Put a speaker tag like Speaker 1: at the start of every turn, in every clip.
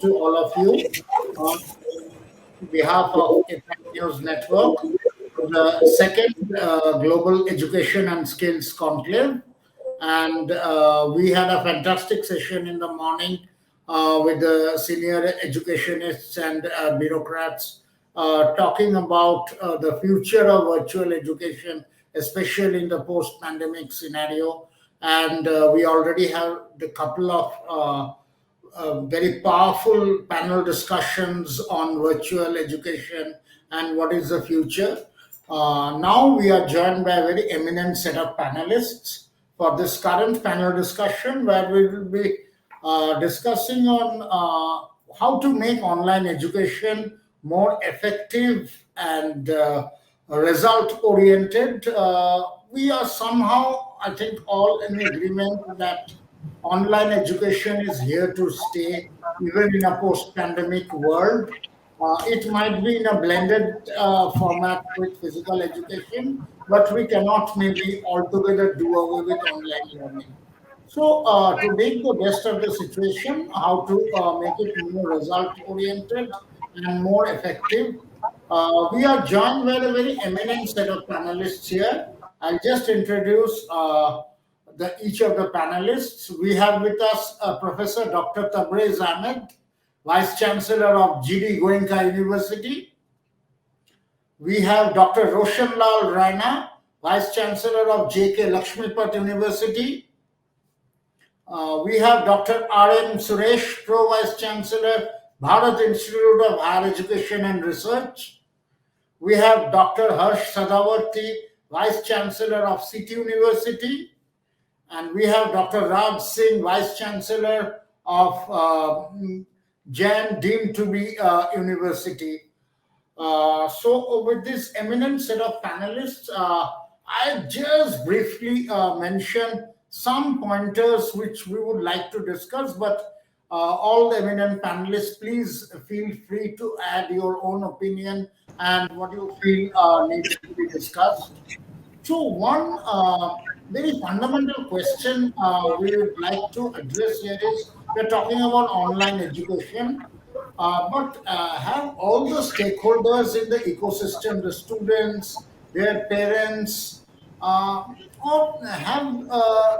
Speaker 1: to all of you on behalf of Impact News Network to the second Global Education and Skills Conclave. And we had a fantastic session in the morning with the senior educationists and bureaucrats talking about the future of virtual education, especially in the post pandemic scenario. And we already have a couple of very powerful panel discussions on virtual education and what is the future. Now we are joined by a very eminent set of panelists for this current panel discussion, where we will be discussing on how to make online education more effective and result oriented. We are somehow, I think, all in agreement that online education is here to stay, even in a post pandemic world. It might be in a blended format with physical education, but we cannot maybe altogether do away with online learning. So, to make the best of the situation, how to make it more result oriented and more effective, we are joined by a very eminent set of panelists here. I'll just introduce each of the panelists. We have with us Professor Dr. Tabrez Ahmed, Vice Chancellor of GD Goenka University. We have Dr. Roshan Lal Raina, Vice Chancellor of JK Lakshmipat University. We have Dr. R.M. Suresh, Pro Vice Chancellor, Bharat Institute of Higher Education and Research. We have Dr. Harsh Sadawarti, Vice Chancellor of City University. And we have Dr. Raj Singh, Vice Chancellor of Jain deemed to be University. So with this eminent set of panelists, I just briefly mention some pointers which we would like to discuss, but all the eminent panelists, please feel free to add your own opinion and what you feel needs to be discussed. So one very fundamental question we would like to address here is, we're talking about online education, but have all the stakeholders in the ecosystem, the students, their parents, or have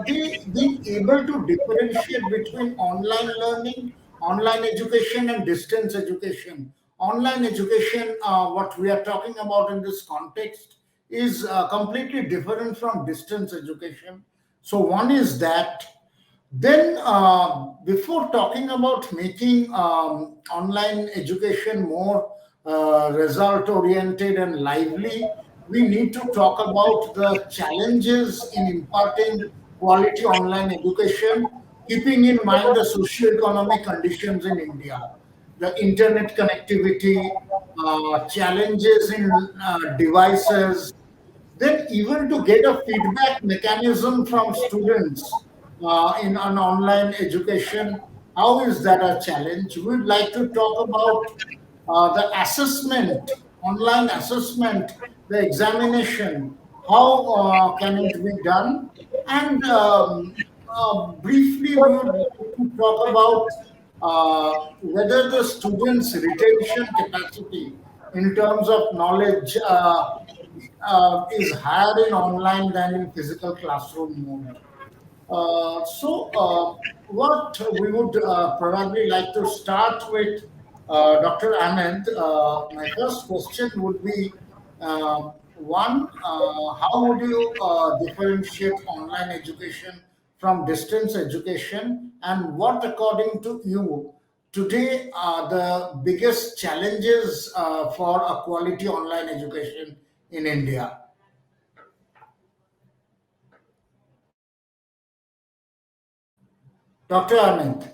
Speaker 1: they been able to differentiate between online learning, online education, and distance education? Online education, what we are talking about in this context, is completely different from distance education. So, one is that. Then, before talking about making online education more result oriented and lively, we need to talk about the challenges in imparting quality online education, keeping in mind the socio-economic conditions in India, the internet connectivity, challenges in devices, then even to get a feedback mechanism from students in an online education, how is that a challenge? We'd like to talk about the assessment, online assessment, the examination, how can it be done? And briefly, we would like to talk about whether the students' retention capacity in terms of knowledge is higher in online than in physical classroom mode. What we would probably like to start with, Dr. Ahmed. My first question would be, one, how would you differentiate online education from distance education, and what, according to you, today are the biggest challenges for a quality online education in India? Dr. Ahmed.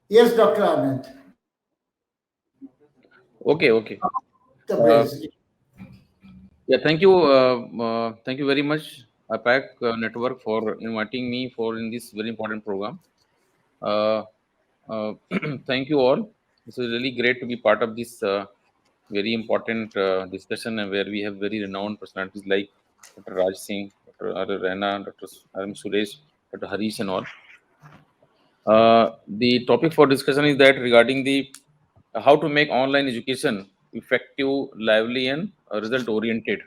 Speaker 1: Yes, Dr. Ahmed.
Speaker 2: Okay.
Speaker 1: The
Speaker 2: Uh,
Speaker 1: praise.
Speaker 2: yeah, thank you very much, APAC Network, for inviting me for in this very important program. Uh, Thank you all. This is really great to be part of this very important discussion, and where we have very renowned personalities like Dr. Raj Singh, Dr. R. Raina, Dr. R.M. Suresh, Dr. Harish, and all. The topic for discussion is that regarding the how to make online education effective, lively, and result oriented.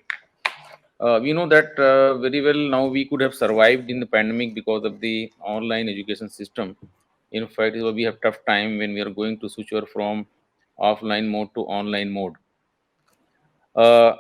Speaker 2: We know that very well now we could have survived in the pandemic because of the online education system. In fact, we have tough time when we are going to switch over from offline mode to online mode.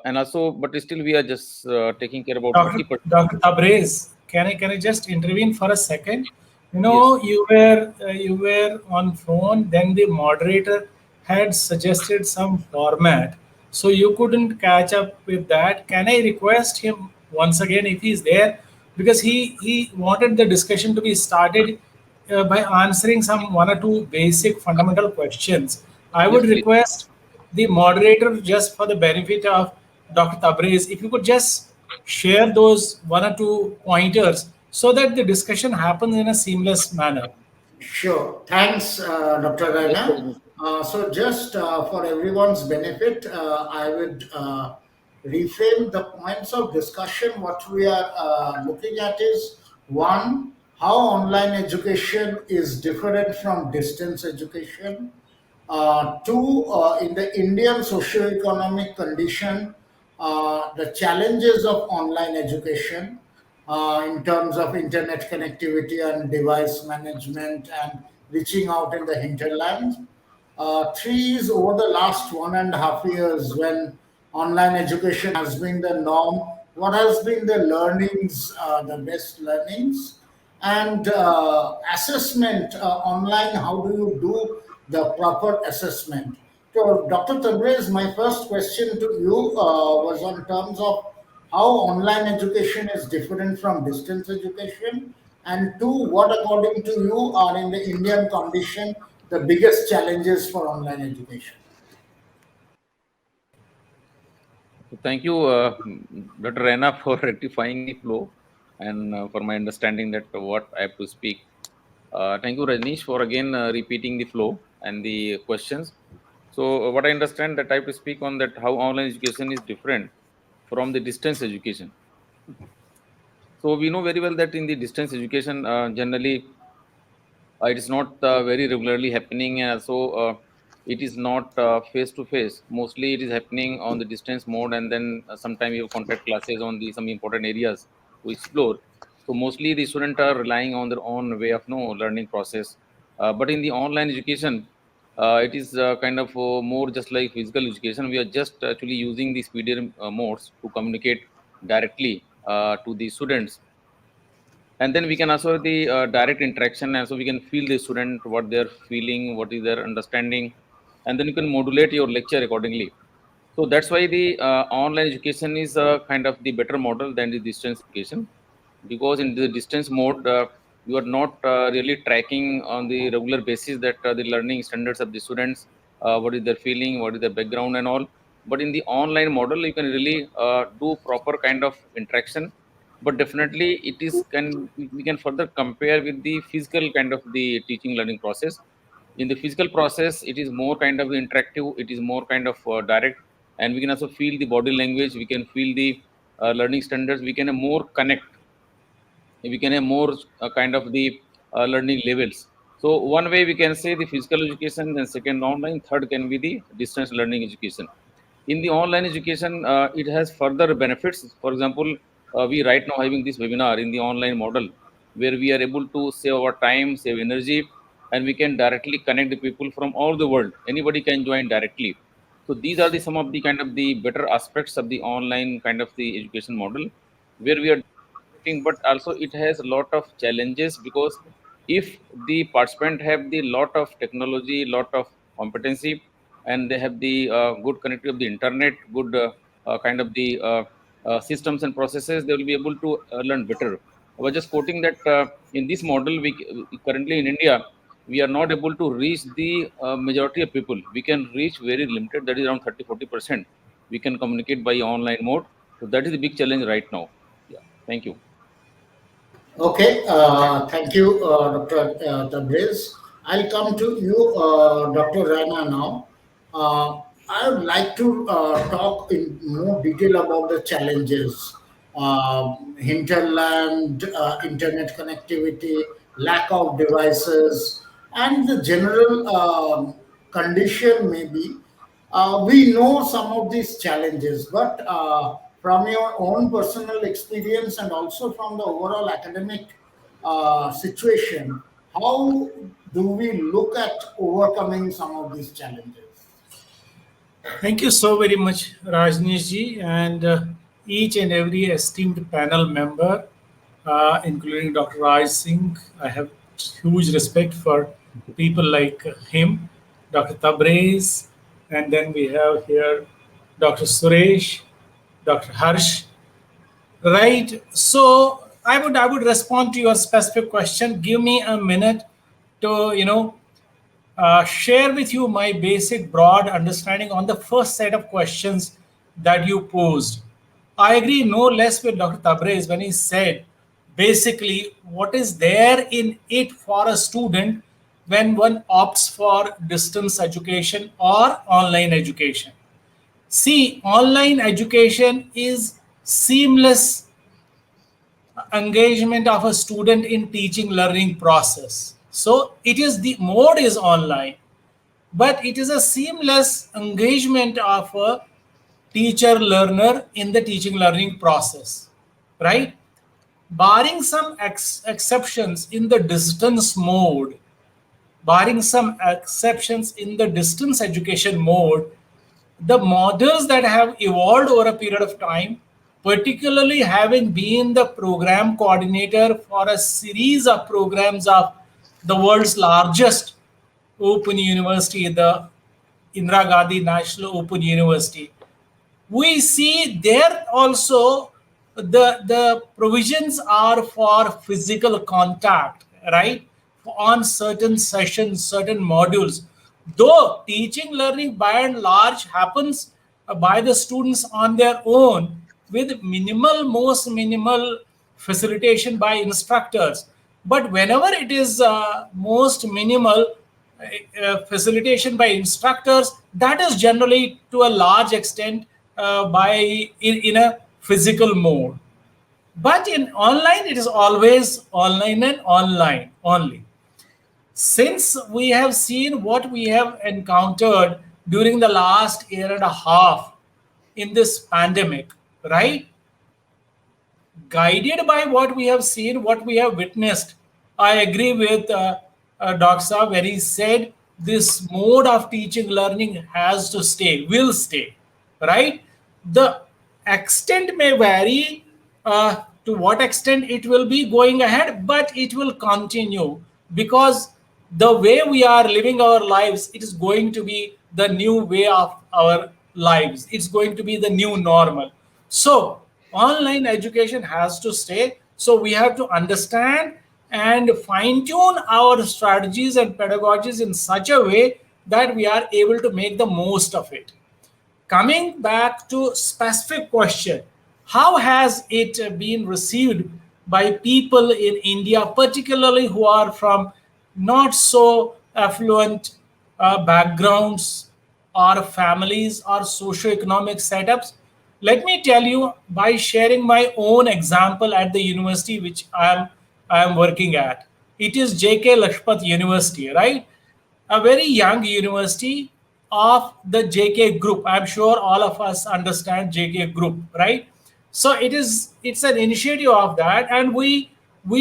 Speaker 2: And also, but still we are just taking care about
Speaker 3: Dr.
Speaker 2: 30%.
Speaker 3: Dr. Tabrez, can I just intervene for a second?
Speaker 2: Yes,
Speaker 3: You were on phone. Then the moderator had suggested some format, so you couldn't catch up with that. Can I request him once again if he's there, because he wanted the discussion to be started by answering some one or two basic fundamental questions. I
Speaker 2: yes,
Speaker 3: would
Speaker 2: please.
Speaker 3: request the moderator, just for the benefit of Dr. Tabriz, if you could just share those one or two pointers so that the discussion happens in a seamless manner.
Speaker 1: Sure. Thanks, Dr.
Speaker 2: Yes,
Speaker 1: Raina.
Speaker 2: sir.
Speaker 1: So, just for everyone's benefit, I would reframe the points of discussion. What we are looking at is one, how online education is different from distance education. Two, in the Indian socio-economic condition, the challenges of online education in terms of internet connectivity and device management and reaching out in the hinterlands. Three is over the last 1.5 years when online education has been the norm. What has been the learnings, the best learnings? And assessment online, how do you do the proper assessment? So, Dr. Tabriz, my first question to you was on terms of how online education is different from distance education, and two, what according to you are in the Indian condition the biggest challenges for online education?
Speaker 2: So thank you, Dr. Raina, for rectifying the flow and for my understanding that what I have to speak. Thank you, Rajnish, for again repeating the flow and the questions. So, what I understand that I have to speak on that how online education is different from the distance education. So, we know very well that in the distance education, generally it is not very regularly happening, so it is not face to face. Mostly it is happening on the distance mode, and then sometimes you have contact classes on the some important areas to explore. So mostly the students are relying on their own way of no learning process. But in the online education, it is kind of more just like physical education. We are just actually using these pdm modes to communicate directly to the students, and then we can also the direct interaction, and so we can feel the student what they're feeling, what is their understanding, and then you can modulate your lecture accordingly. So that's why the online education is kind of the better model than the distance education, because in the distance mode you are not really tracking on the regular basis that the learning standards of the students, what is their feeling, what is their background and all. But in the online model you can really do proper kind of interaction. But definitely it is can we can further compare with the physical kind of the teaching learning process. In the physical process it is more kind of interactive, it is more kind of direct, and we can also feel the body language, we can feel the learning standards, we can more connect, we can have more kind of the learning levels. So one way we can say the physical education, then second online, third can be the distance learning education. In the online education, it has further benefits. For example, we right now having this webinar in the online model, where we are able to save our time, save energy, and we can directly connect the people from all the world. Anybody can join directly. So these are the some of the kind of the better aspects of the online kind of the education model, where we are but also it has a lot of challenges, because if the participant have the lot of technology, lot of competency, and they have the good connectivity of the internet, good kind of the systems and processes, they will be able to learn better. I was just quoting that in this model we currently in India we are not able to reach the majority of people. We can reach very limited, that is around 30-40%. We can communicate by online mode. So that is the big challenge right now. Yeah, thank you.
Speaker 1: Okay, thank you, Dr. Tabriz. I'll come to you, Dr. Rana now. I would like to talk in more detail about the challenges, hinterland, internet connectivity, lack of devices, and the general condition. Maybe we know some of these challenges, but from your own personal experience and also from the overall academic situation, how do we look at overcoming some of these challenges?
Speaker 3: Thank you so very much, Rajneesh ji, and each and every esteemed panel member, including Dr. Raj Singh. I have huge respect for people like him, Dr. Tabrez, and then we have here Dr. Suresh, Dr. Harsh. Right. So I would respond to your specific question. Give me a minute to share with you my basic broad understanding on the first set of questions that you posed. I agree no less with Dr. Tabrez when he said basically what is there in it for a student when one opts for distance education or online education. See, online education is seamless engagement of a student in teaching learning process. So it is the mode is online, but it is a seamless engagement of a teacher learner in the teaching learning process, right? Barring some exceptions in the distance mode, barring some exceptions in the distance education mode, the models that have evolved over a period of time, particularly having been the program coordinator for a series of programs of the world's largest open university, the Indira Gandhi National Open University, we see there also the provisions are for physical contact, right, on certain sessions, certain modules, though teaching learning by and large happens by the students on their own with most minimal facilitation by instructors, but whenever it is most minimal facilitation by instructors, that is generally to a large extent in a physical mode. But in online, it is always online and online only. Since we have seen what we have encountered during the last year and a half in this pandemic, right? Guided by what we have seen, what we have witnessed, I agree with Dr. Saab where he said this mode of teaching learning has to stay, will stay, right? The extent may vary to what extent it will be going ahead, but it will continue because the way we are living our lives, it is going to be the new way of our lives. It's going to be the new normal. So online education has to stay. So we have to understand and fine tune our strategies and pedagogies in such a way that we are able to make the most of it. Coming back to specific question, how has it been received by people in India, particularly who are from not so affluent backgrounds or families or socioeconomic setups? Let me tell you by sharing my own example at the university which I am working at. It is JK Lashpat University, right? A very young university of the JK group. I'm sure all of us understand JK group, right? So it's an initiative of that, and we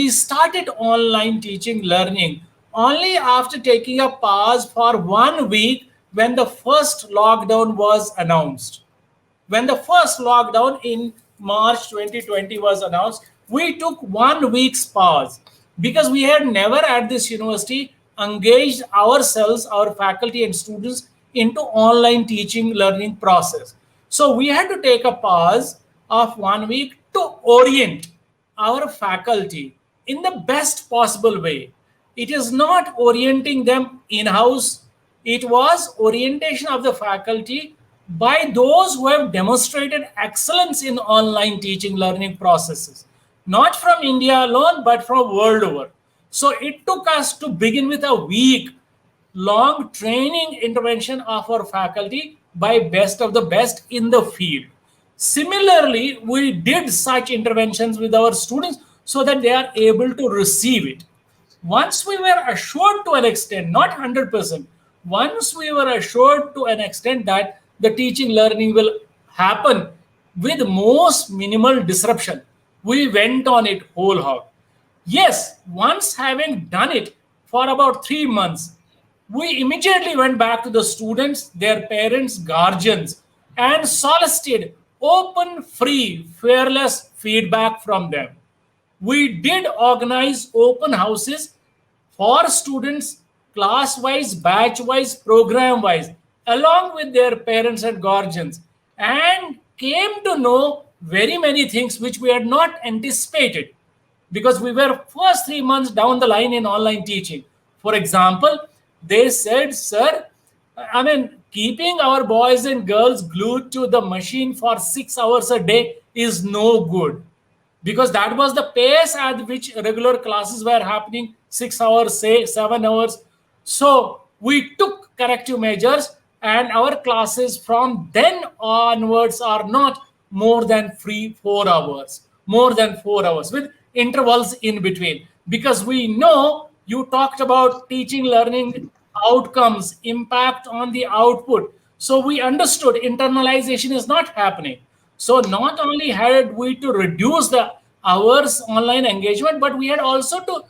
Speaker 3: started online teaching learning only after taking a pause for 1 week when the first lockdown was announced. When the first lockdown in March 2020 was announced, we took 1 week's pause because we had never at this university engaged ourselves, our faculty and students into online teaching learning process. So we had to take a pause of 1 week to orient our faculty in the best possible way. It is not orienting them in-house, it was orientation of the faculty by those who have demonstrated excellence in online teaching learning processes, not from India alone, but from world over. So it took us to begin with a week long training intervention of our faculty by best of the best in the field. Similarly, we did such interventions with our students so that they are able to receive it. Once we were assured to an extent, not 100%, once we were assured to an extent that the teaching learning will happen with most minimal disruption, we went on it whole hog. Yes, once having done it for about 3 months, we immediately went back to the students, their parents, guardians, and solicited open, free, fearless feedback from them. We did organize open houses for students, class wise, batch wise, program wise, along with their parents and guardians, and came to know very many things which we had not anticipated because we were first 3 months down the line in online teaching. For example, they said, sir, I mean, keeping our boys and girls glued to the machine for 6 hours a day is no good, because that was the pace at which regular classes were happening, 6 hours, say 7 hours. So we took corrective measures, and our classes from then onwards are not more than 4 hours, more than 4 hours with intervals in between. Because we know you talked about teaching, learning outcomes, impact on the output. So we understood internalization is not happening. So not only had we to reduce the hours online engagement, but we had also to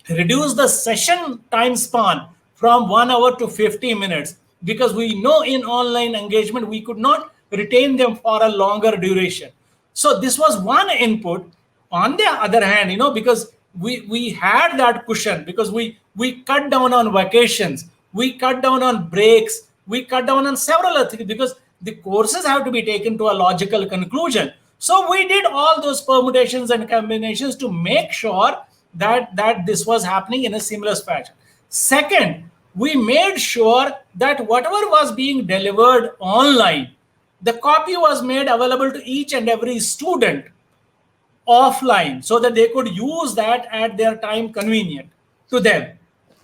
Speaker 3: reduce the session time span from 1 hour to 50 minutes, because we know in online engagement we could not retain them for a longer duration. So this was one input. On the other hand, because we had that cushion, because we cut down on vacations, we cut down on breaks, we cut down on several other things, because the courses have to be taken to a logical conclusion. So we did all those permutations and combinations to make sure that this was happening in a seamless fashion. Second, we made sure that whatever was being delivered online, the copy was made available to each and every student offline, so that they could use that at their time convenient to them.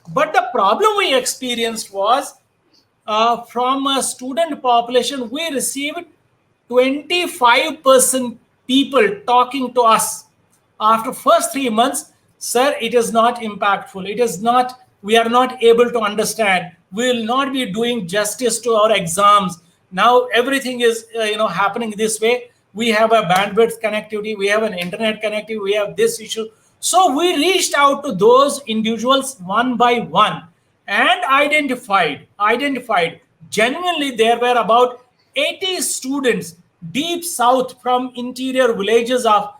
Speaker 3: But the problem we experienced was from a student population, we received 25% people talking to us after first 3 months. Sir, it is not impactful. It is not, we are not able to understand. We will not be doing justice to our exams. Now everything is happening this way. We have a bandwidth connectivity, we have an internet connectivity, we have this issue. So we reached out to those individuals one by one and identified genuinely there were about 80 students deep south from interior villages of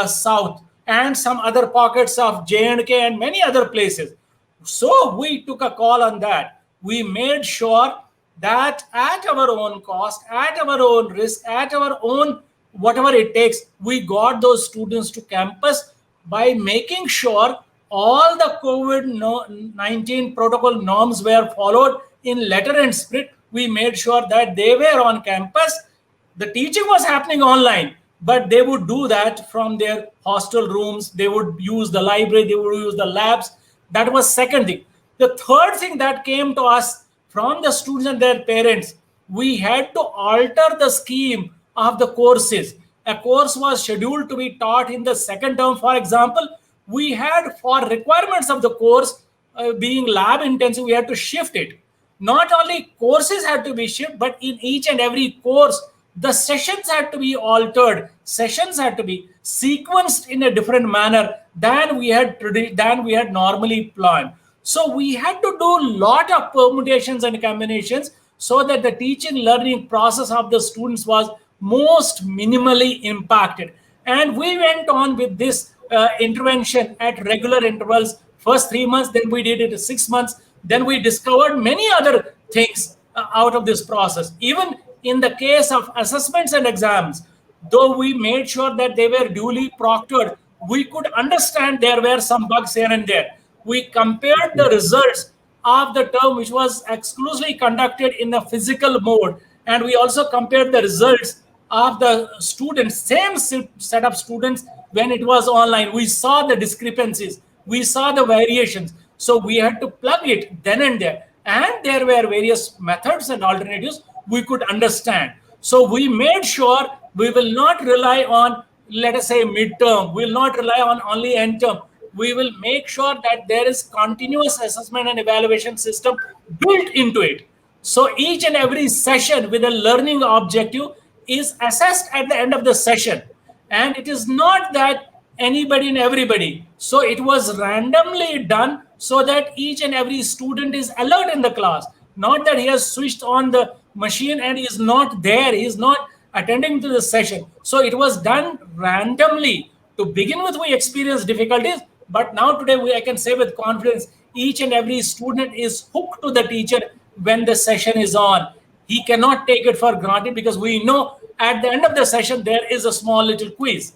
Speaker 3: south and some other pockets of J&K and many other places. So we took a call on that. We made sure that at our own cost, at our own risk, at our own whatever it takes, we got those students to campus by making sure all the COVID-19 protocol norms were followed in letter and spirit. We made sure that they were on campus. The teaching was happening online, but they would do that from their hostel rooms. They would use the library, they would use the labs. That was second thing. The third thing that came to us from the students and their parents, we had to alter the scheme of the courses. A course was scheduled to be taught in the second term, for example. We had, for requirements of the course being lab intensive, we had to shift it. Not only courses had to be shifted, but in each and every course, the sessions had to be altered. Sessions had to be sequenced in a different manner than we had normally planned. So we had to do a lot of permutations and combinations so that the teaching learning process of the students was most minimally impacted. And we went on with this intervention at regular intervals. First 3 months, then we did it 6 months. Then we discovered many other things out of this process. Even in the case of assessments and exams, though we made sure that they were duly proctored, we could understand there were some bugs here and there. We compared the results of the term, which was exclusively conducted in a physical mode, and we also compared the results of the students, same set of students, when it was online. We saw the discrepancies, we saw the variations. So we had to plug it then and there. And there were various methods and alternatives we could understand. So we made sure we will not rely on, let us say, midterm. We will not rely on only end term. We will make sure that there is continuous assessment and evaluation system built into it. So each and every session with a learning objective is assessed at the end of the session. And it is not that anybody and everybody. So it was randomly done so that each and every student is alert in the class. Not that he has switched on the machine and is not there, he is not attending to the session. So it was done randomly. To begin with, we experienced difficulties, but now today I can say with confidence, each and every student is hooked to the teacher when the session is on. He cannot take it for granted because we know at the end of the session, there is a small little quiz.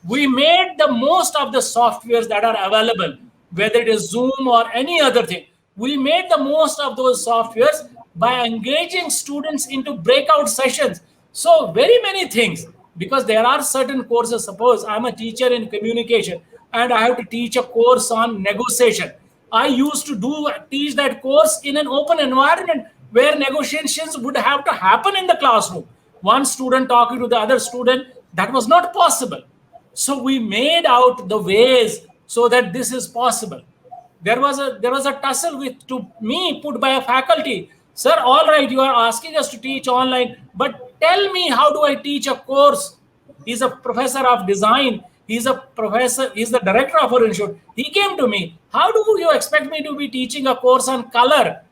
Speaker 3: We made the most of the softwares that are available, whether it is Zoom or any other thing. We made the most of those softwares by engaging students into breakout sessions. So very many things, because there are certain courses. Suppose I'm a teacher in communication and I have to teach a course on negotiation. I used to teach that course in an open environment where negotiations would have to happen in the classroom. One student talking to the other student, that was not possible. So we made out the ways so that this is possible. There was a tussle to me put by a faculty. Sir, all right, you are asking us to teach online, but tell me, how do I teach a course? He's a professor of design. He's a professor. He's the director of our institute. He came to me. How do you expect me to be teaching a course on color?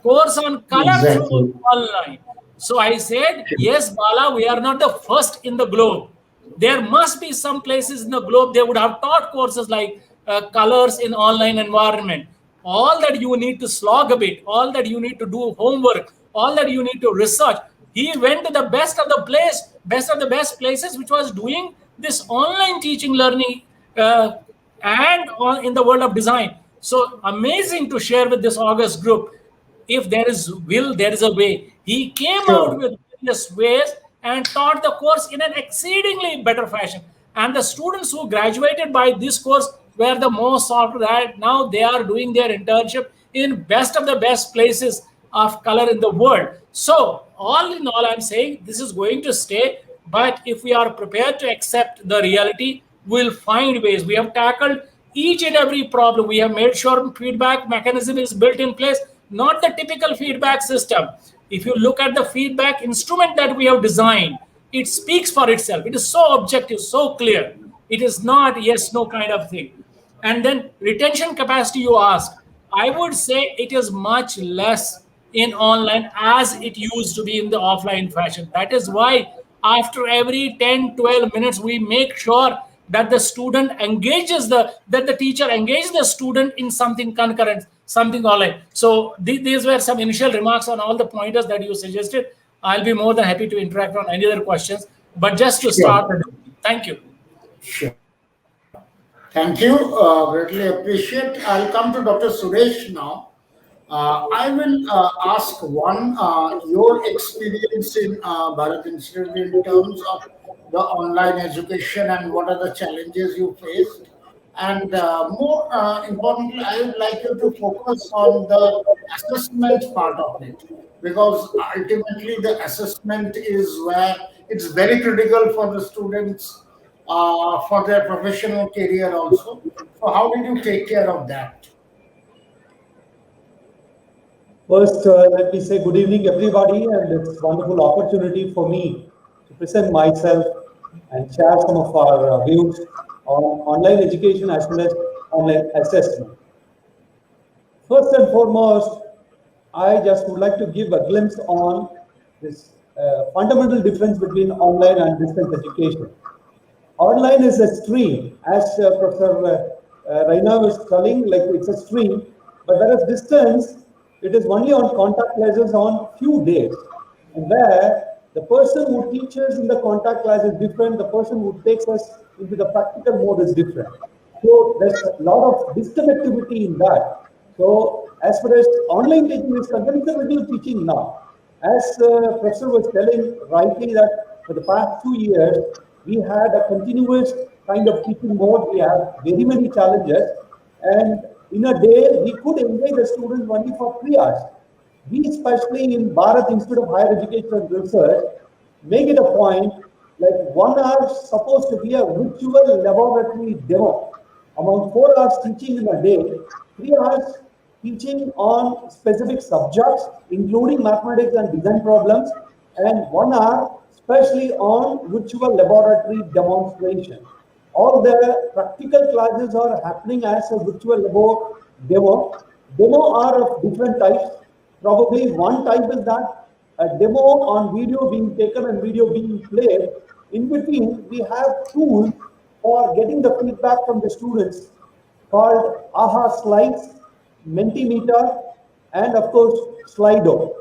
Speaker 1: Exactly.
Speaker 3: Through online. So I said, yes, Bala, we are not the first in the globe. There must be some places in the globe they would have taught courses like colors in online environment. All that you need to slog a bit, all that you need to do homework, all that you need to research. He went to the best of the best places, which was doing this online teaching learning in the world of design. So amazing to share with this August group. If there is will, there is a way. He came
Speaker 1: Sure.
Speaker 3: out with various ways and taught the course in an exceedingly better fashion. And the students who graduated by this course were the most after that. Now they are doing their internship in best of the best places of color in the world. So all in all, I'm saying this is going to stay. But if we are prepared to accept the reality, we'll find ways. We have tackled each and every problem. We have made sure feedback mechanism is built in place, not the typical feedback system. If you look at the feedback instrument that we have designed, it speaks for itself. It is so objective, so clear. It is not yes, no kind of thing. And then retention capacity, you ask. I would say it is much less in online as it used to be in the offline fashion. That is why after every 10, 12 minutes, we make sure that the student engages that the teacher engages the student in something concurrent, something online. So these were some initial remarks on all the pointers that you suggested. I'll be more than happy to interact on any other questions. But just to start, thank you.
Speaker 1: Sure. Thank you. Greatly appreciate. I'll come to Dr. Suresh now. I will ask one, your experience in Bharat Institute in terms of the online education and what are the challenges you faced. And more importantly, I would like you to focus on the assessment part of it, because ultimately the assessment is where it's very critical for the students for their professional career also. So how did you take care of that?
Speaker 4: First, let me say good evening, everybody, and it's a wonderful opportunity for me to present myself and share some of our views on online education as well as online assessment. First and foremost, I just would like to give a glimpse on this fundamental difference between online and distance education. Online is a stream, as Professor Raina was telling, like it's a stream, but whereas distance, it is only on contact classes on few days. And where the person who teaches in the contact class is different, the person who takes us into the practical mode is different. So there's a lot of disconnectivity in that. So as far as online teaching is concerned, it's a video teaching now. As Professor was telling rightly that for the past 2 years, we had a continuous kind of teaching mode. We have very many challenges, and in a day we could engage the students only for 3 hours. we especially in Bharat Institute of Higher Education and Research make it a point, like 1 hour supposed to be a virtual laboratory demo. Among 4 hours teaching in a day, 3 hours teaching on specific subjects, including mathematics and design problems, and 1 hour especially on virtual laboratory demonstration. All the practical classes are happening as a virtual labo demo. Demo are of different types. Probably one type is that a demo on video being taken and video being played. In between, we have tools for getting the feedback from the students called AHA Slides, Mentimeter, and of course Slido.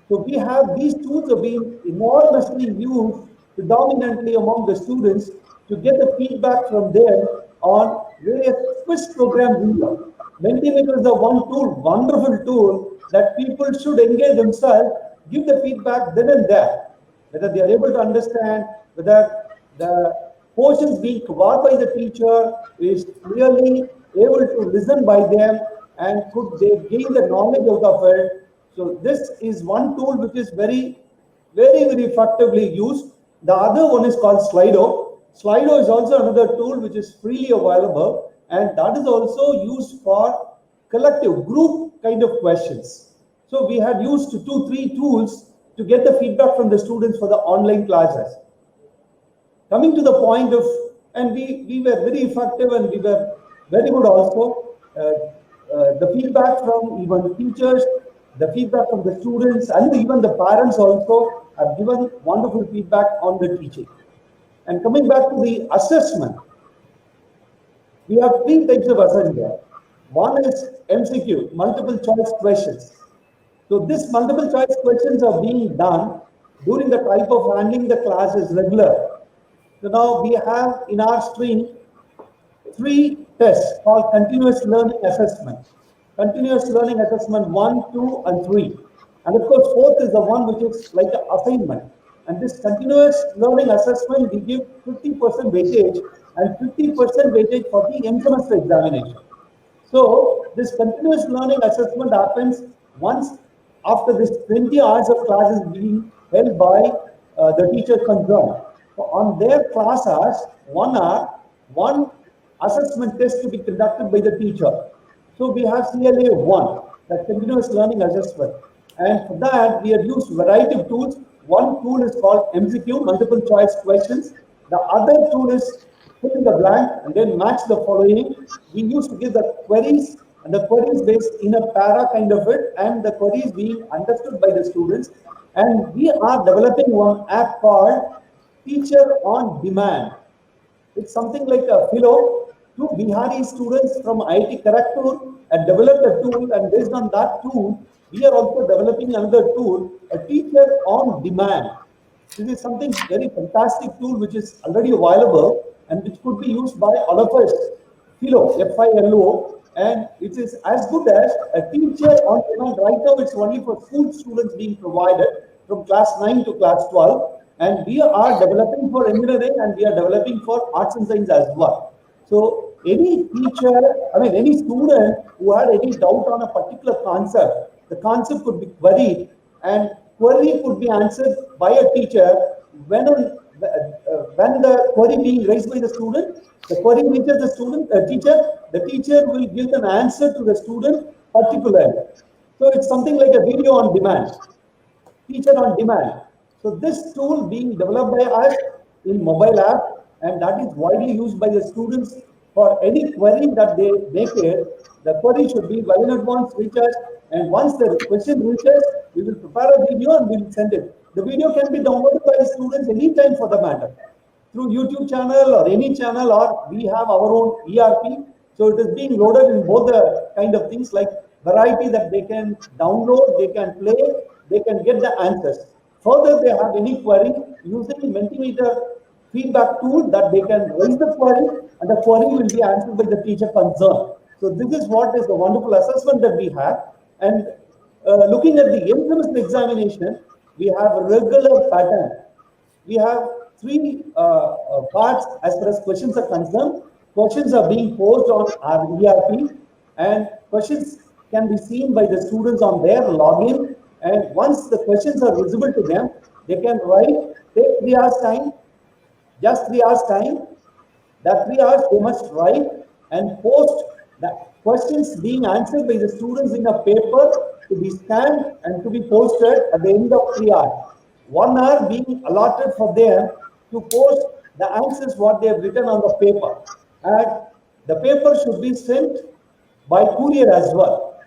Speaker 4: So we have these tools have been enormously used predominantly among the students to get the feedback from them on various quiz program video. Mentimeter is the one tool, wonderful tool that people should engage themselves, give the feedback then and there, whether they are able to understand, whether the portions being covered by the teacher is clearly able to listen by them, and could they gain the knowledge out of it. So this is one tool which is very effectively used. The other one is called Slido. Slido is also another tool which is freely available, and that is also used for collective group kind of questions. So we had used 2-3 tools to get the feedback from the students for the online classes. Coming to the point of, and we were very effective and we were very good also. The feedback from even teachers, the feedback from the students, and even the parents also have given wonderful feedback on the teaching. And coming back to the assessment, we have 3 types of assessment. One is MCQ, multiple choice questions. So this multiple choice questions are being done during the type of handling the class is regular. So now we have in our stream 3 tests called continuous learning assessment. Continuous learning assessment 1, 2, and 3. And of course, 4th is the one which is like an assignment. And this continuous learning assessment, we give 50% weightage and 50% weightage for the end semester examination. So this continuous learning assessment happens once after this 20 hours of class is being held by the teacher concerned. So on their class hours, 1 hour, one assessment test to be conducted by the teacher. So we have CLA 1, that continuous learning assessment. And for that, we have used variety of tools. One tool is called MCQ, multiple choice questions. The other tool is fill in the blank and then match the following. We used to give the queries, and the queries based in a para kind of it, and the queries being understood by the students. And we are developing one app called Teacher on Demand. It's something like a Philo. 2 Bihari students from IIT Kharagpur have developed a tool, and based on that tool, we are also developing another tool, a Teacher on Demand. This is something very fantastic tool which is already available and which could be used by all of us. Philo, F-I-L-O, and it is as good as a Teacher on Demand. Right now, it's only for school students being provided from class 9 to class 12, and we are developing for engineering and we are developing for arts and science as well. So any teacher, any student who had any doubt on a particular concept, the concept could be queried, and query could be answered by a teacher. When the query being raised by the student, the query reaches the student, the teacher will give an answer to the student particularly. So it's something like a video on demand, Teacher on Demand. So this tool being developed by us in mobile app, and that is widely used by the students for any query that they make it. The query should be well in advance reach us, and once the question reaches, we will prepare a video and we will send it. The video can be downloaded by students anytime for the matter, through YouTube channel or any channel, or we have our own ERP. So it is being loaded in both the kind of things like variety that they can download, they can play, they can get the answers. Further, they have any query using Mentimeter feedback tool that they can raise the query, and the query will be answered by the teacher concerned. So this is what is the wonderful assessment that we have. And looking at the end semester examination, we have a regular pattern. We have 3 parts as far as questions are concerned. Questions are being posed on our ERP, and questions can be seen by the students on their login. And once the questions are visible to them, they can write, take 3 hours time, just 3 hours time. That 3 hours they must write and post the questions being answered by the students in a paper to be scanned and to be posted at the end of 3 hours. 1 hour being allotted for them to post the answers what they have written on the paper. And the paper should be sent by courier as well.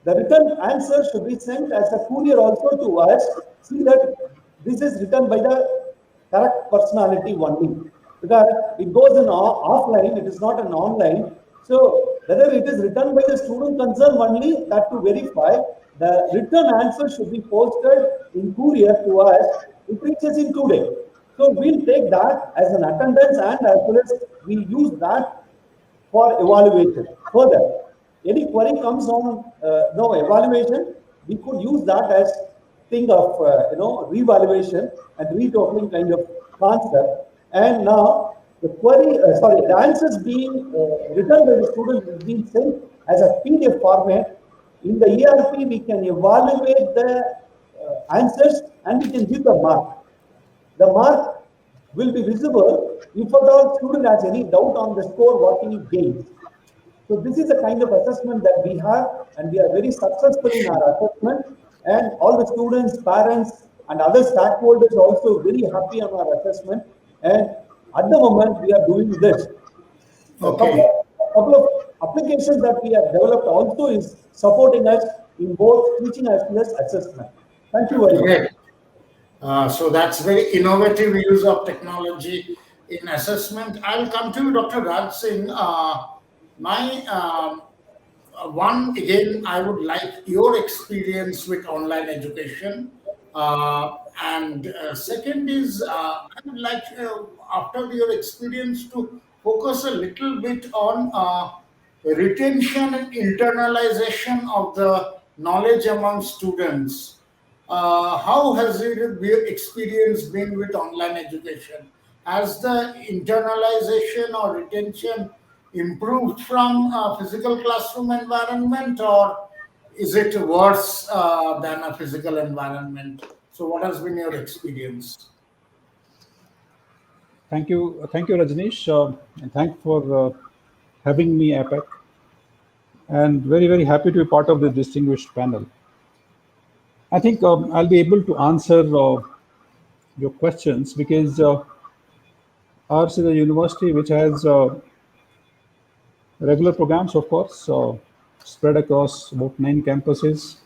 Speaker 4: The written answer should be sent as a courier also to us. See that this is written by the correct personality only. Because it goes in offline, it is not an online. So whether it is written by the student concerned only, that to verify, the written answer should be posted in courier to us. It reaches in 2 days. So we'll take that as an attendance, and as well as we use that for evaluation. Further, any query comes on no evaluation, we could use that as thing of revaluation and retotaling kind of concept. And now the query, the answers being written by the student is being sent as a PDF format. In the ERP, we can evaluate the answers and we can give the mark. The mark will be visible if at all student has any doubt on the score what he gains. So this is the kind of assessment that we have, and we are very successful in our assessment. And all the students, parents, and other stakeholders also very happy on our assessment. And at the moment, we are doing this.
Speaker 1: Okay.
Speaker 4: A couple of applications that we have developed also is supporting us in both teaching as well as assessment. Thank you very much.
Speaker 1: Great. So that's very innovative use of technology in assessment. I'll come to you, Dr. Raj Singh. One, again, I would like your experience with online education. And second is, I would like, after your experience, to focus a little bit on retention and internalization of the knowledge among students. How has your experience been with online education? Has the internalization or retention improved from a physical classroom environment, or is it worse than a physical environment? So what has been your experience?
Speaker 5: Thank you, Rajneesh, and thanks for having me, APEC, and very, very happy to be part of this distinguished panel. I think I'll be able to answer your questions because ours is a university which has regular programs, of course, spread across about 9 campuses.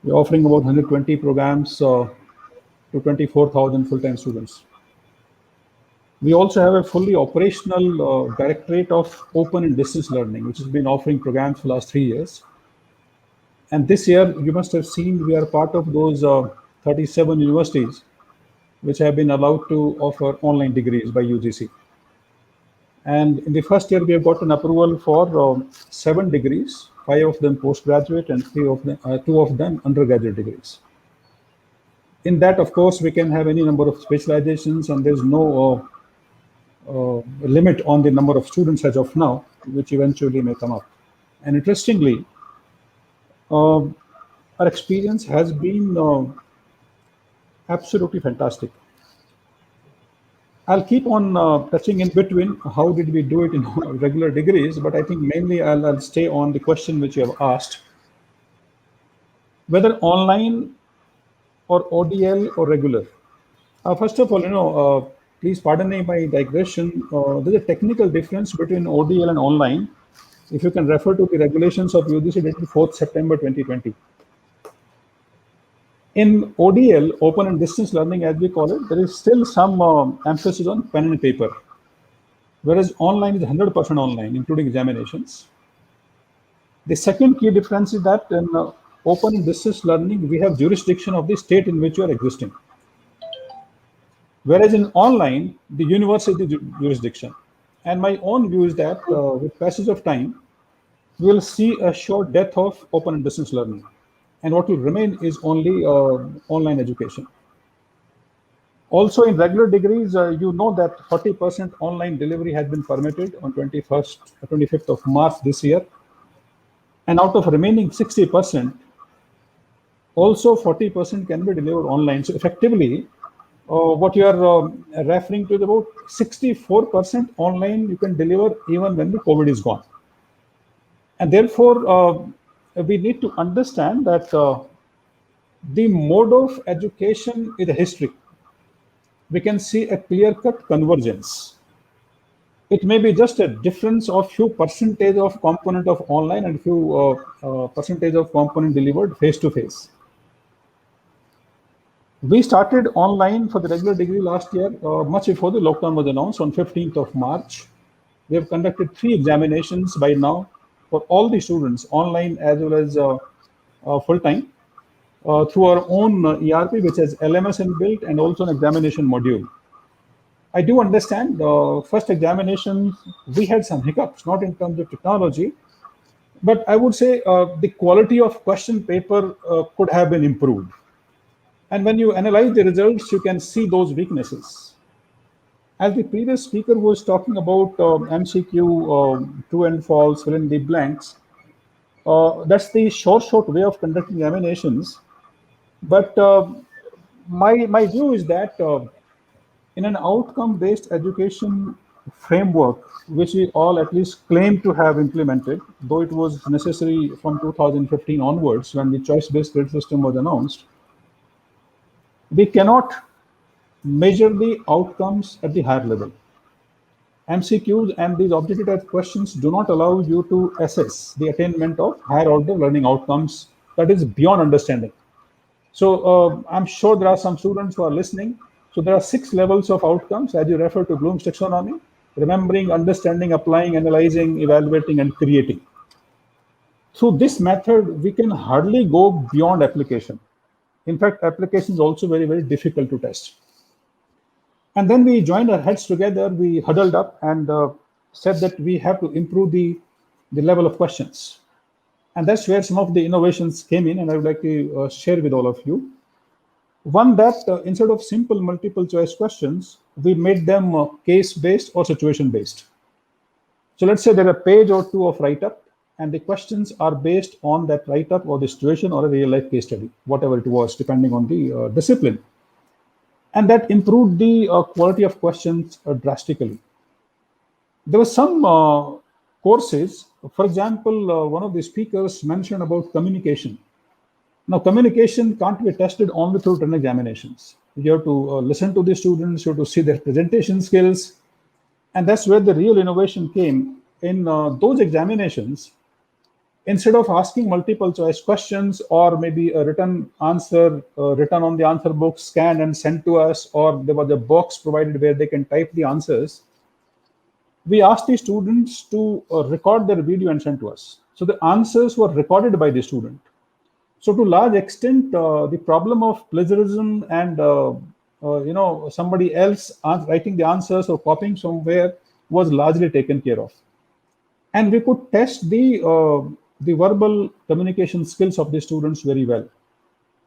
Speaker 5: We're offering about 120 programs to 24,000 full-time students. We also have a fully operational Directorate of Open and Distance Learning, which has been offering programs for the last 3 years. And this year, you must have seen we are part of those 37 universities which have been allowed to offer online degrees by UGC. And in the first year, we have gotten approval for 7 degrees, 5 of them postgraduate and 2 of them undergraduate degrees. In that, of course, we can have any number of specializations, and there's no limit on the number of students as of now, which eventually may come up. And interestingly, our experience has been absolutely fantastic. I'll keep on touching in between how did we do it in regular degrees, but I think mainly I'll stay on the question which you have asked. Whether online or ODL or regular. First of all, please pardon me my digression. There's a technical difference between ODL and online. If you can refer to the regulations of UGC dated 4th September 2020. In ODL, open and distance learning as we call it, there is still some emphasis on pen and paper. Whereas online is 100% online, including examinations. The second key difference is that in open and distance learning, we have jurisdiction of the state in which you are existing. Whereas in online, the universe is the jurisdiction. And my own view is that with passage of time, we will see a short death of open and distance learning. And what will remain is only online education. Also in regular degrees, you know that 40% online delivery has been permitted on 25th of March this year. And out of remaining 60%, Also, 40% can be delivered online. So effectively, what you are referring to is about 64% online you can deliver even when the COVID is gone. And therefore, we need to understand that the mode of education is a history. We can see a clear-cut convergence. It may be just a difference of few percentage of component of online and few percentage of component delivered face-to-face. We started online for the regular degree last year, much before the lockdown was announced on 15th of March. We have conducted 3 examinations by now for all the students, online as well as full-time, through our own ERP, which has LMS inbuilt and also an examination module. I do understand first examination, we had some hiccups, not in terms of technology, but I would say the quality of question paper could have been improved. And when you analyze the results, you can see those weaknesses. As the previous speaker was talking about MCQ, true and false, fill in the blanks, that's the short way of conducting examinations. But my view is that in an outcome-based education framework, which we all at least claim to have implemented, though it was necessary from 2015 onwards when the choice-based grade system was announced, we cannot measure the outcomes at the higher level. MCQs and these objective type questions do not allow you to assess the attainment of higher order learning outcomes that is beyond understanding. So I'm sure there are some students who are listening. So there are 6 levels of outcomes as you refer to Bloom's taxonomy: remembering, understanding, applying, analyzing, evaluating, and creating. Through this method, we can hardly go beyond application. In fact, application is also very, very difficult to test. And then we joined our heads together, we huddled up and said that we have to improve the level of questions. And that's where some of the innovations came in, and I would like to share with all of you. One, that instead of simple multiple choice questions, we made them case-based or situation-based. So let's say there are a page or 2 of write-up, and the questions are based on that write-up or the situation or a real-life case study, whatever it was, depending on the discipline. And that improved the quality of questions drastically. There were some courses, for example, one of the speakers mentioned about communication. Now, communication can't be tested only through written examinations. You have to listen to the students, you have to see their presentation skills, and that's where the real innovation came. In those examinations, instead of asking multiple choice questions or maybe a written answer written on the answer book, scanned and sent to us, or there was a box provided where they can type the answers, we asked the students to record their video and send to us. So the answers were recorded by the student. So to large extent, the problem of plagiarism and somebody else writing the answers or copying somewhere was largely taken care of. And we could test the verbal communication skills of the students very well.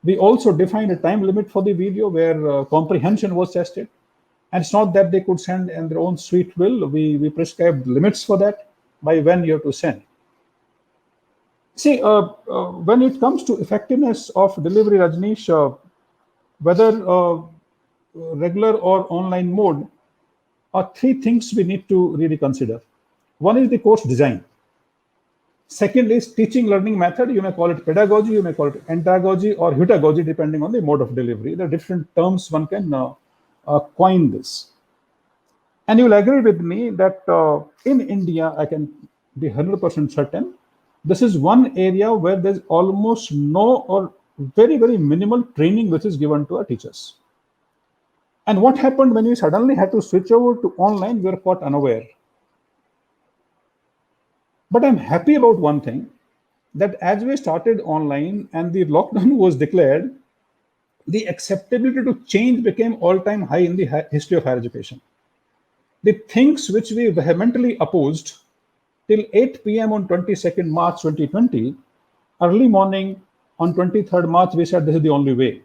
Speaker 5: We also defined a time limit for the video where comprehension was tested. And it's not that they could send in their own sweet will. We prescribed limits for that by when you have to send. See, when it comes to effectiveness of delivery, Rajneesh, whether regular or online mode, are 3 things we need to really consider. One is the course design. Second is teaching learning method. You may call it pedagogy, you may call it antagogy or heutagogy, depending on the mode of delivery. There are different terms one can coin this. And you'll agree with me that in India, I can be 100% certain, this is one area where there's almost no or very, very minimal training which is given to our teachers. And what happened when we suddenly had to switch over to online, we were caught unaware. But I'm happy about one thing, that as we started online and the lockdown was declared, the acceptability to change became all-time high in the history of higher education. The things which we vehemently opposed till 8 p.m. on 22nd March 2020, early morning on 23rd March, we said this is the only way,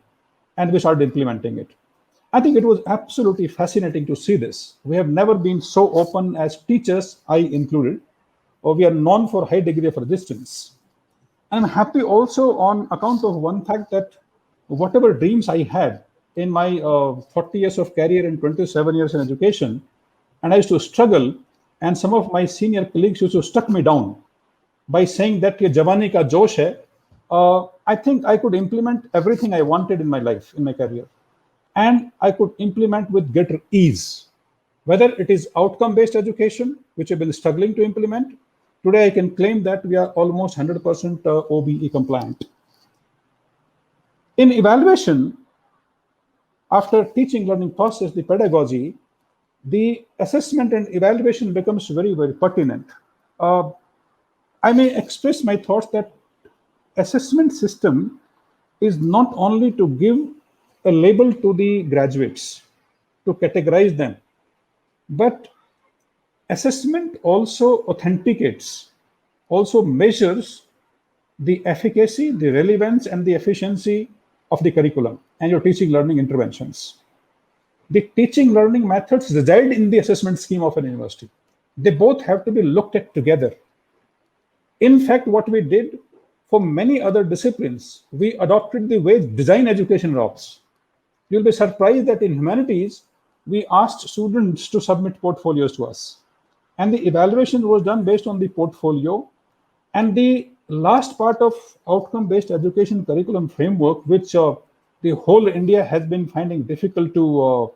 Speaker 5: and we started implementing it. I think it was absolutely fascinating to see this. We have never been so open as teachers, I included, or we are known for high degree of resistance. And I'm happy also on account of one fact that whatever dreams I had in my 40 years of career and 27 years in education, and I used to struggle, and some of my senior colleagues used to struck me down by saying that ye jawani ka josh hai. I think I could implement everything I wanted in my life, in my career, and I could implement with greater ease. Whether it is outcome-based education, which I've been struggling to implement, today I can claim that we are almost 100% OBE compliant. In evaluation, after teaching learning process, the pedagogy, the assessment and evaluation becomes very, very pertinent. I may express my thoughts that assessment system is not only to give a label to the graduates, to categorize them, but assessment also authenticates, also measures the efficacy, the relevance, and the efficiency of the curriculum and your teaching learning interventions. The teaching learning methods reside in the assessment scheme of an university. They both have to be looked at together. In fact, what we did for many other disciplines, we adopted the way design education works. You'll be surprised that in humanities, we asked students to submit portfolios to us. And the evaluation was done based on the portfolio. And the last part of outcome-based education curriculum framework, which the whole India has been finding difficult to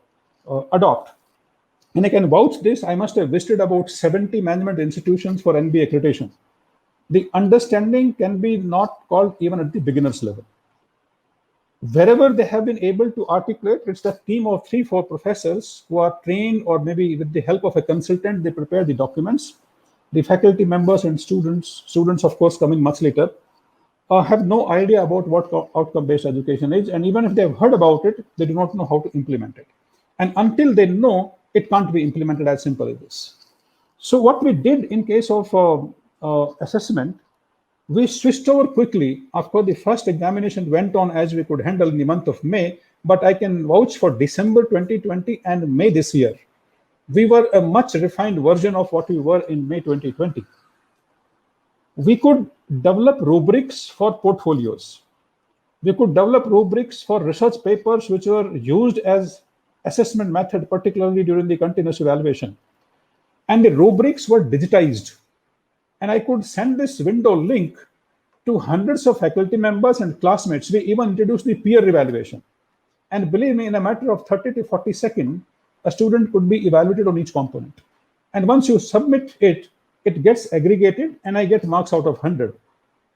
Speaker 5: adopt. And I can vouch this, I must have visited about 70 management institutions for NBA accreditation. The understanding can be not called even at the beginner's level. Wherever they have been able to articulate, it's a team of 3-4 professors who are trained, or maybe with the help of a consultant, they prepare the documents. The faculty members and students of course coming much later, have no idea about what outcome-based education is. And even if they've heard about it, they do not know how to implement it. And until they know, it can't be implemented as simple as this. So what we did in case of assessment, we switched over quickly. Of course, the first examination went on as we could handle in the month of May, but I can vouch for December 2020 and May this year. We were a much refined version of what we were in May 2020. We could develop rubrics for portfolios. We could develop rubrics for research papers which were used as assessment method, particularly during the continuous evaluation. And the rubrics were digitized. And I could send this window link to hundreds of faculty members and classmates. We even introduced the peer evaluation. And believe me, in a matter of 30 to 40 seconds, a student could be evaluated on each component. And once you submit it, it gets aggregated and I get marks out of 100.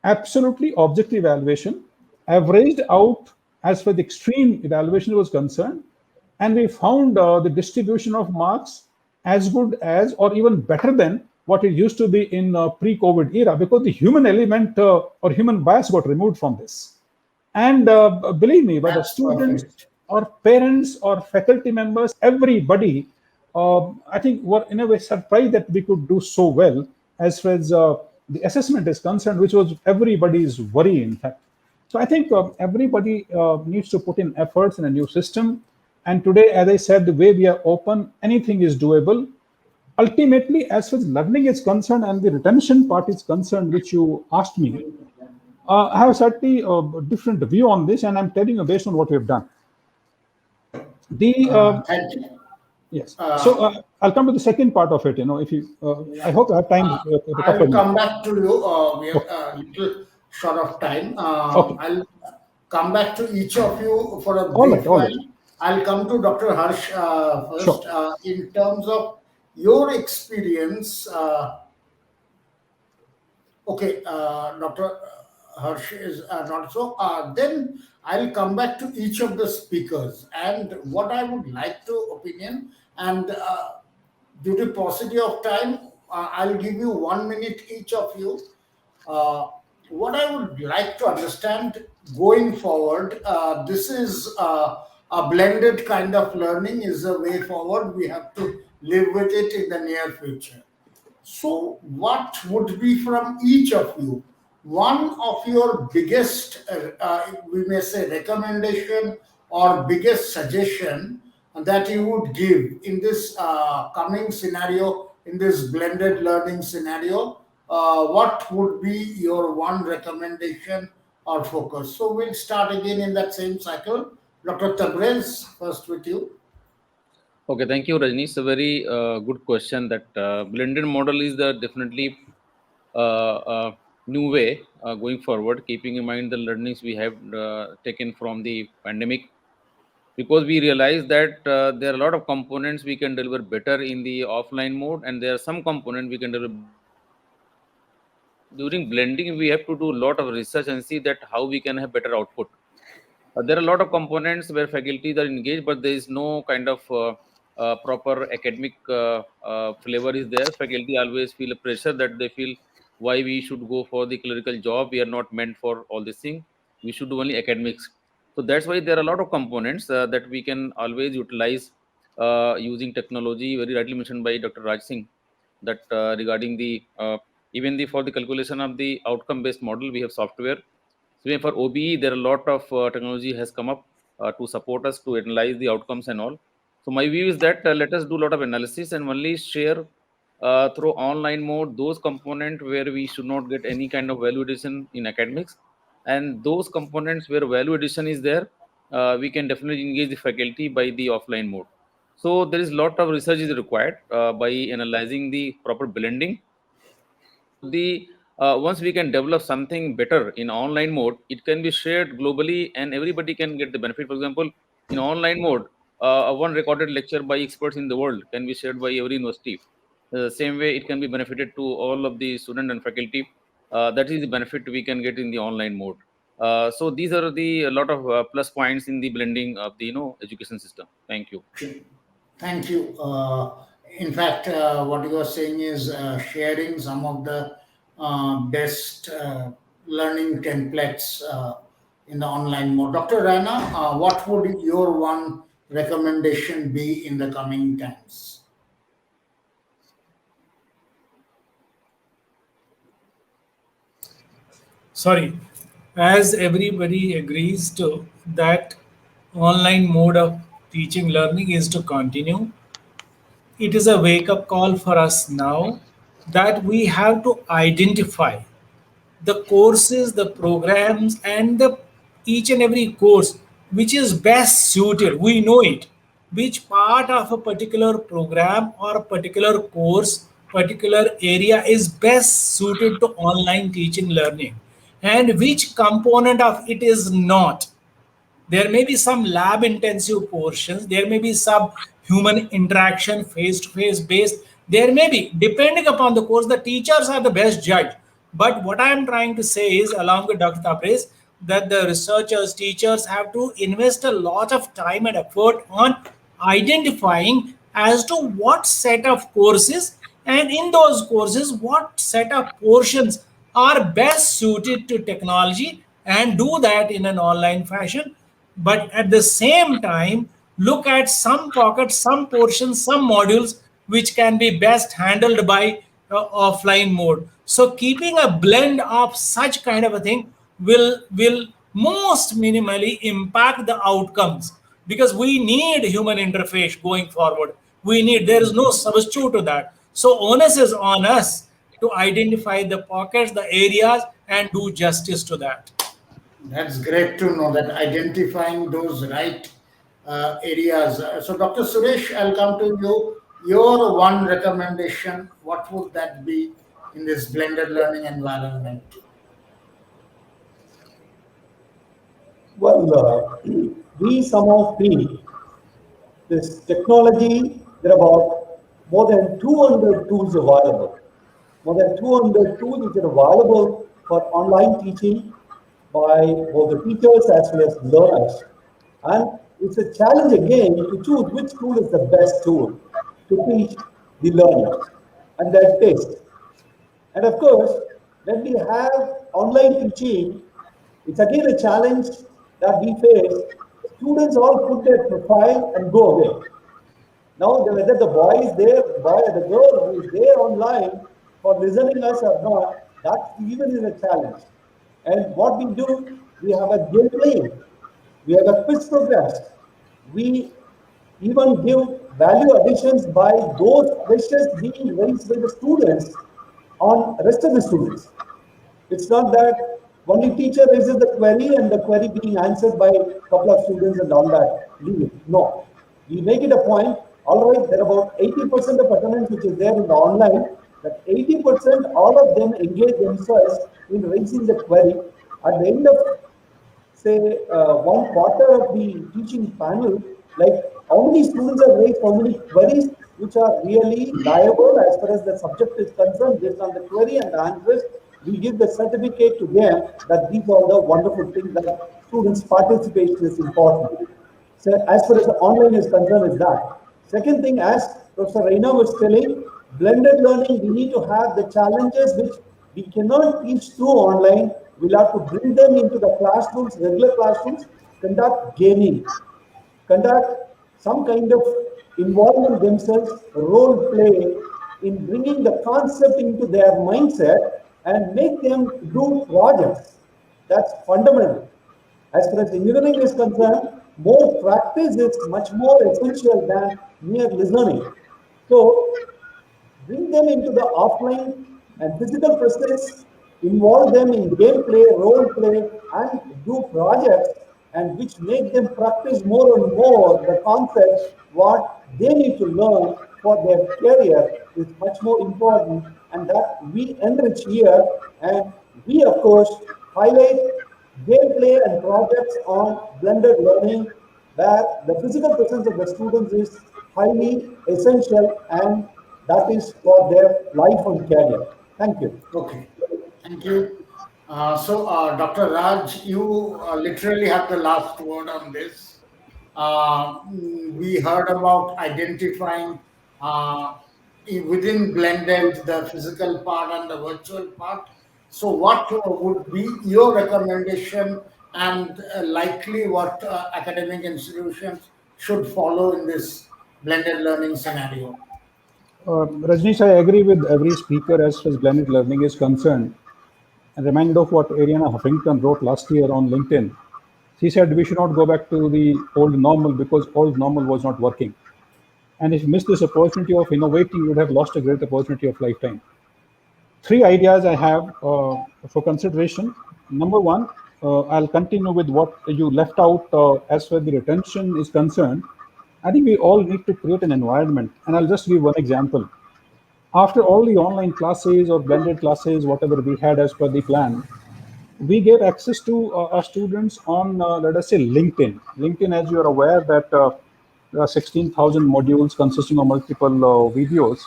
Speaker 5: Absolutely objective evaluation, averaged out as far as the extreme evaluation was concerned. And we found the distribution of marks as good as or even better than what it used to be in pre-COVID era, because the human element or human bias got removed from this. And believe me, whether students or parents or faculty members, everybody, I think were in a way surprised that we could do so well as far as the assessment is concerned, which was everybody's worry, in fact. So I think everybody needs to put in efforts in a new system. And today, as I said, the way we are open, anything is doable. Ultimately, as far as learning is concerned and the retention part is concerned, which you asked me, I have certainly a different view on this, and I'm telling you based on what we've done.
Speaker 1: Thank you.
Speaker 5: Yes. So I'll come to the second part of it. If you, I hope I have time.
Speaker 1: I will come back to you. We are a little short of time.
Speaker 5: Okay.
Speaker 1: I'll come back to each of you for a
Speaker 5: All
Speaker 1: brief
Speaker 5: right, all right.
Speaker 1: while. I'll come to Dr. Harsh first.
Speaker 5: Sure.
Speaker 1: In terms of your experience, okay, Dr. Harsh is not so. Then I'll come back to each of the speakers and what I would like to opinion. And due to paucity of time, I'll give you 1 minute each of you. What I would like to understand going forward, this is a blended kind of learning is a way forward. We have to live with it in the near future. So, what would be from each of you one of your biggest, we may say, recommendation or biggest suggestion that you would give in this coming scenario, in this blended learning scenario, what would be your one recommendation or focus? So we'll start again in that same cycle. Dr. Tabriz, first with you.
Speaker 2: Okay, thank you, Rajni. It's a very good question. That blended model is the definitely new way going forward, keeping in mind the learnings we have taken from the pandemic, because we realize that there are a lot of components we can deliver better in the offline mode, and there are some components we can deliver. During blending, we have to do a lot of research and see that how we can have better output. There are a lot of components where faculties are engaged, but there is no kind of proper academic flavor is there. Faculty always feel a pressure that they feel why we should go for the clerical job. We are not meant for all this thing. We should do only academics. So that's why there are a lot of components that we can always utilize using technology. Very rightly mentioned by Dr. Raj Singh that regarding the even the for the calculation of the outcome-based model, we have software. So even for OBE, there are a lot of technology has come up to support us to analyze the outcomes and all. So my view is that let us do a lot of analysis and only share through online mode those components where we should not get any kind of value addition in academics, and those components where value addition is there, we can definitely engage the faculty by the offline mode. So there is a lot of research is required by analyzing the proper blending. The once we can develop something better in online mode, it can be shared globally and everybody can get the benefit. For example, in online mode, one recorded lecture by experts in the world can be shared by every university. Same way, it can be benefited to all of the student and faculty. That is the benefit we can get in the online mode. So these are the a lot of plus points in the blending of the education system. Thank you.
Speaker 1: Thank you. In fact, what you are saying is sharing some of the best learning templates in the online mode. Dr. Rana, what would your one recommendation be in the coming times?
Speaker 3: Sorry, as everybody agrees to that online mode of teaching learning is to continue, it is a wake up call for us now that we have to identify the courses, the programs, and the each and every course which is best suited. We know it. Which part of a particular program or a particular course, particular area is best suited to online teaching learning, and which component of it is not. There may be some lab intensive portions, there may be some human interaction face to face based, there may be, depending upon the course, the teachers are the best judge. But what I am trying to say is, along with Dr. Tabriz, that the researchers, teachers have to invest a lot of time and effort on identifying as to what set of courses, and in those courses what set of portions are best suited to technology, and do that in an online fashion. But at the same time, look at some pockets, some portions, some modules which can be best handled by offline mode. So keeping a blend of such kind of a thing will most minimally impact the outcomes, because we need human interface going forward. We need, there is no substitute to that. So onus is on us to identify the pockets, the areas, and do justice to that.
Speaker 1: That's great to know that identifying those right areas. So, Dr. Suresh, I'll come to you. Your one recommendation, what would that be in this blended learning environment?
Speaker 4: Well, we somehow feel this technology, there are about more than 200 tools available. More than 200 tools which are available for online teaching by both the teachers as well as learners. And it's a challenge again to choose which tool is the best tool to teach the learners and their taste. And of course, when we have online teaching, it's again a challenge that we face. Students all put their profile and go away. Now, whether the boy is there, the girl who is there online for listening us or not, that even is a challenge. And what we do, we have a game playing, we have a quiz programs, we even give value additions by those questions being raised by the students on rest of the students. It's not that only teacher raises the query and the query being answered by a couple of students and all that. Leave it. No. We make it a point, all right, there are about 80% of attendance which is there in the online, that 80% all of them engage themselves in raising the query. At the end of say one quarter of the teaching panel, like how many students are raised, how many queries which are really liable as far as the subject is concerned based on the query and the answers, we give the certificate to them that these are the wonderful things that students' participation is important. So as far as the online is concerned is that. Second thing, as Professor Raina was telling, blended learning, we need to have the challenges which we cannot teach through online. We'll have to bring them into the classrooms, regular classrooms, conduct gaming, conduct some kind of involvement themselves, role play in bringing the concept into their mindset and make them do projects. That's fundamental. As far as engineering is concerned, more practice is much more essential than mere listening. So bring them into the offline and physical presence, involve them in gameplay, role play, and do projects, and which make them practice more and more the concepts what they need to learn for their career is much more important, and that we enrich here, and we of course highlight gameplay and projects on blended learning where the physical presence of the students is highly essential, and that is for their life and career. Thank you.
Speaker 1: Okay, thank you. Dr. Raj, you literally have the last word on this. We heard about identifying within blended the physical part and the virtual part. So, what would be your recommendation and likely what academic institutions should follow in this blended learning scenario?
Speaker 5: Rajnish, I agree with every speaker as far as blended learning is concerned. And reminded of what Ariana Huffington wrote last year on LinkedIn. She said we should not go back to the old normal because old normal was not working. And if you miss this opportunity of innovating, you would have lost a great opportunity of lifetime. Three ideas I have for consideration. Number one, I'll continue with what you left out as far as the retention is concerned. I think we all need to create an environment, and I'll just give one example. After all the online classes or blended classes, whatever we had as per the plan, we gave access to our students on, let us say, LinkedIn. LinkedIn, as you are aware, that there are 16,000 modules consisting of multiple videos.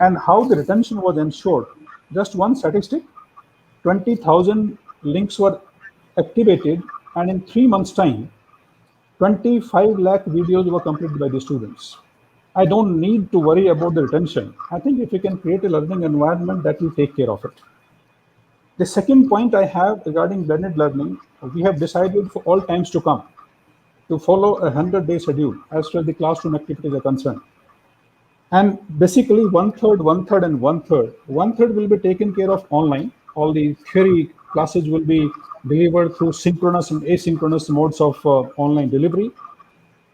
Speaker 5: And how the retention was ensured. Just one statistic, 20,000 links were activated, and in 3 months' time, 25 lakh videos were completed by the students. I don't need to worry about the retention. I think if we can create a learning environment, that will take care of it. The second point I have regarding blended learning, we have decided for all times to come to follow a 100-day schedule as far as the classroom activities are concerned. And basically 1/3, 1/3, and 1/3. 1/3 will be taken care of online. All the theory classes will be delivered through synchronous and asynchronous modes of online delivery.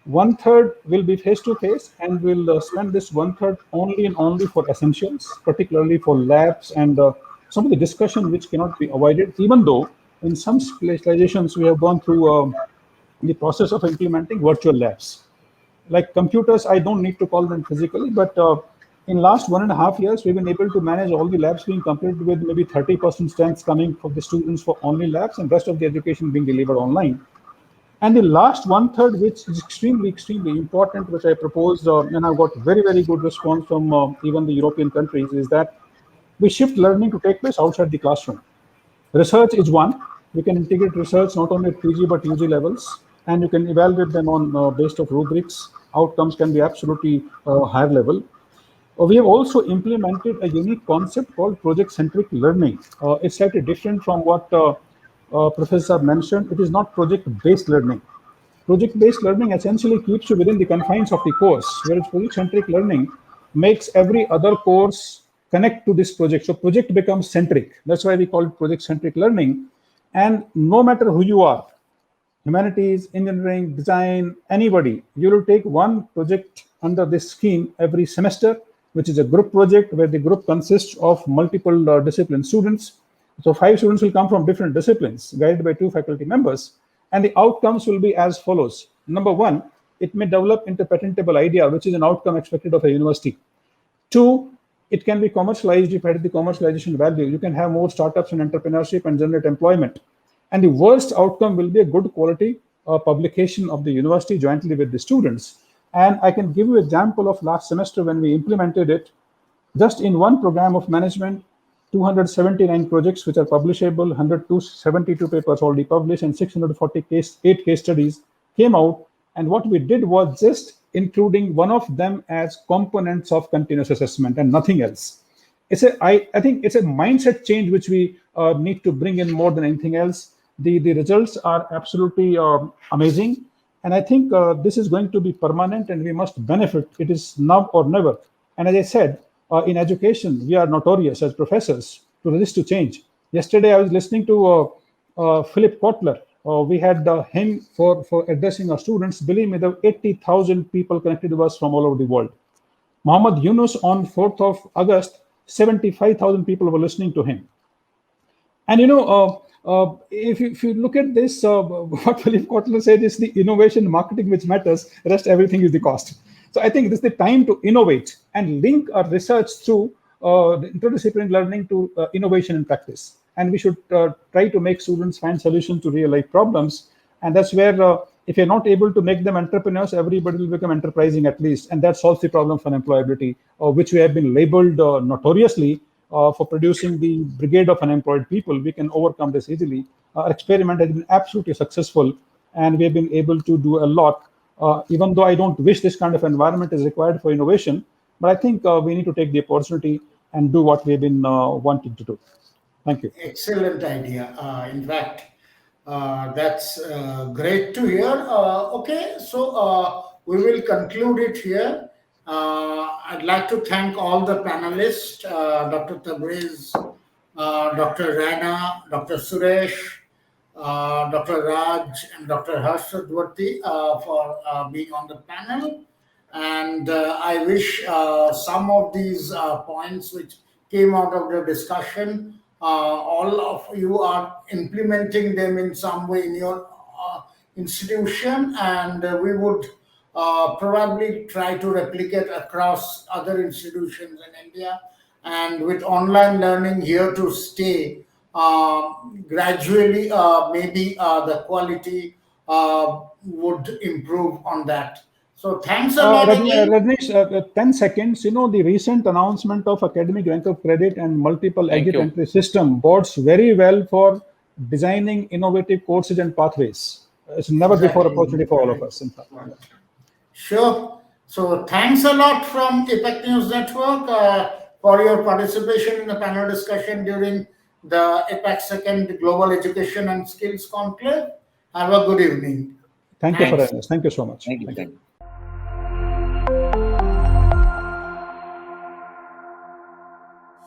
Speaker 5: 1/3 will be face-to-face, and we'll spend this 1/3 only and only for essentials, particularly for labs and some of the discussion which cannot be avoided, even though in some specializations we have gone through the process of implementing virtual labs. Like computers, I don't need to call them physically, but in last 1.5 years, we've been able to manage all the labs being completed with maybe 30% strengths coming from the students for only labs and rest of the education being delivered online. And the last 1/3, which is extremely, extremely important, which I proposed, and I've got very, very good response from even the European countries, is that we shift learning to take place outside the classroom. Research is one. We can integrate research not only at PG but UG levels, and you can evaluate them on based of rubrics. Outcomes can be absolutely higher level. We have also implemented a unique concept called project-centric learning. It's slightly different from what Professor mentioned. It is not project-based learning. Project-based learning essentially keeps you within the confines of the course, whereas project-centric learning makes every other course connect to this project. So project becomes centric. That's why we call it project-centric learning. And no matter who you are, humanities, engineering, design, anybody, you will take one project under this scheme every semester, which is a group project where the group consists of multiple discipline students. So 5 students will come from different disciplines, guided by 2 faculty members. And the outcomes will be as follows. Number 1, it may develop into patentable idea, which is an outcome expected of a university. 2, it can be commercialized. If at the commercialization value, you can have more startups and entrepreneurship and generate employment. And the worst outcome will be a good quality publication of the university jointly with the students. And I can give you an example of last semester when we implemented it. Just in one program of management, 279 projects which are publishable, 172 papers already published, and 648 case studies came out. And what we did was just including one of them as components of continuous assessment and nothing else. I think it's a mindset change which we need to bring in more than anything else. The results are absolutely amazing. And I think this is going to be permanent and we must benefit. It is now or never. And as I said, in education, we are notorious as professors to resist to change. Yesterday, I was listening to Philip Kotler. We had him for addressing our students. Believe me, there were 80,000 people connected to us from all over the world. Muhammad Yunus on 4th of August, 75,000 people were listening to him. And if you look at this, what Philip Kotler said is the innovation marketing which matters, rest everything is the cost. So I think this is the time to innovate and link our research through the interdisciplinary learning to innovation in practice. And we should try to make students find solutions to real life problems. And that's where if you're not able to make them entrepreneurs, everybody will become enterprising at least. And that solves the problem for employability, which we have been labeled notoriously for producing the brigade of unemployed people. We can overcome this easily. Our experiment has been absolutely successful, and we have been able to do a lot. Even though I don't wish this kind of environment is required for innovation, but I think we need to take the opportunity and do what we've been wanting to do. Thank you.
Speaker 1: Excellent idea. In fact, that's great to hear. Okay, so we will conclude it here. I'd like to thank all the panelists, Dr. Tabriz, Dr. Rana, Dr. Suresh, Dr. Raj, and Dr. Harshadwarti for being on the panel. And I wish some of these points which came out of the discussion, all of you are implementing them in some way in your institution, and we would probably try to replicate across other institutions in India. And with online learning here to stay, gradually maybe the quality would improve on that. So thanks a lot.
Speaker 5: Rajneesh, 10 seconds. The recent announcement of academic rank of credit and multiple exit entry system bodes very well for designing innovative courses and pathways. It's never before opportunity for all of us, in fact.
Speaker 1: Sure. So thanks a lot from APAC News Network for your participation in the panel discussion during the APAC Second Global Education and Skills Conclave. Have a good evening.
Speaker 5: Thank you for having us. Thank you so much.
Speaker 2: Thank you.